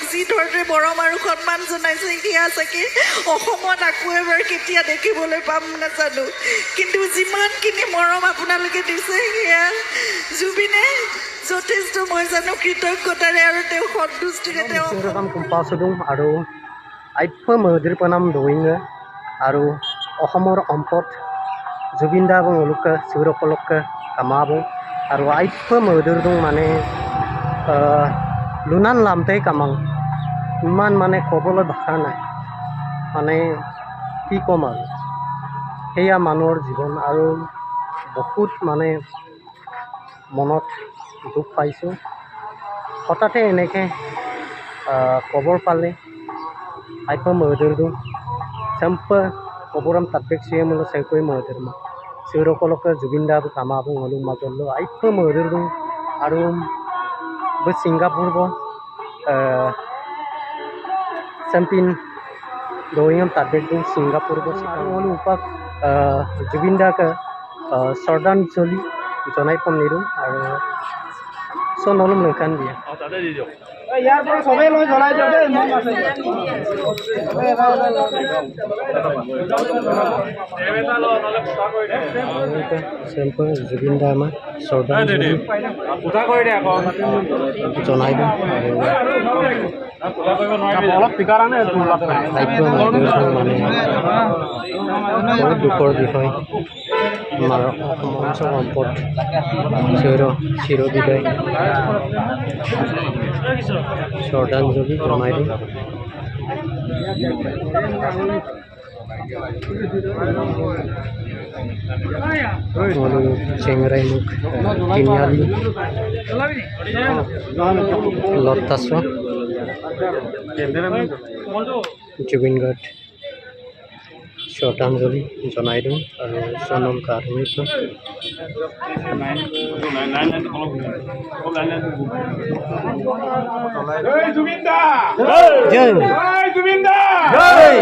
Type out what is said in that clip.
যি ধৰণে মৰম আৰু সন্মান জনাইছে সেয়া চাগে অসমত আকৌ এবাৰ কেতিয়া দেখিবলৈ পাম নাজানো কিন্তু যিমানখিনি মৰম আপোনালোকে দিছে সেয়া জুবিনে যথেষ্ট মই জানো কৃতজ্ঞতাৰে আৰু তেওঁ সন্তুষ্টিৰে তেওঁ কাম কুম্পাচুদুং আৰু আইফ মহদিৰ প্ৰণাম দৌৰিঙে আৰু অসমৰ সম্পদ জুবিন দা এবং ওলোকে চিউৰকলকে কামাবো আৰু আইফ মহদিৰ দং মানে লুনান লামতেই কামাং ইমান মানে ক'বলৈ ভাষা নাই মানে কি ক'ম আৰু সেয়া মানুহৰ জীৱন আৰু বহুত মানে মনত দুখ পাইছোঁ হঠাতে এনেকৈ খবৰ পালে আইফ মহদিৰটো চেম্পল কবরাম তাতবেক সিয়ে মূল সেকই মহদির মা সিউরকলকে জুবিন দা কামাবো হলু মাজল আইফ মহদির দু আর সিঙ্গাপুর চ্যাম্পিয়ন দৌড়িয়াম তাতবেক দু সিঙ্গাপুর হলু উপাক জুবিন দাকে শ্রদ্ধাঞ্জলি জনাই পম নিরু আর নলম লেখান দিয়ে ইয়াৰ পৰা সবেই লৈ জ্বলাই দিয়ক দেই মন আছে চেম্পল জুবিন দা আমাৰ শ্ৰদ্ধাঞ্জলি জনাই দিওঁ অলপ পিকাৰ আনে মানে বহুত দুখৰ বিষয় আমাৰ অসমৰ সম্পদ চিৰবিদায় শ্ৰদ্ধাঞ্জলি জনাই দিওঁ চেংৰাই মুখ তিনিআলি লতাছ জুবিন গাৰ্ড শ্ৰদ্ধাঞ্জলি জনাই দিওঁ আৰু চনম কাৰমিক জুবিন দা জয় জুবিন দা জয়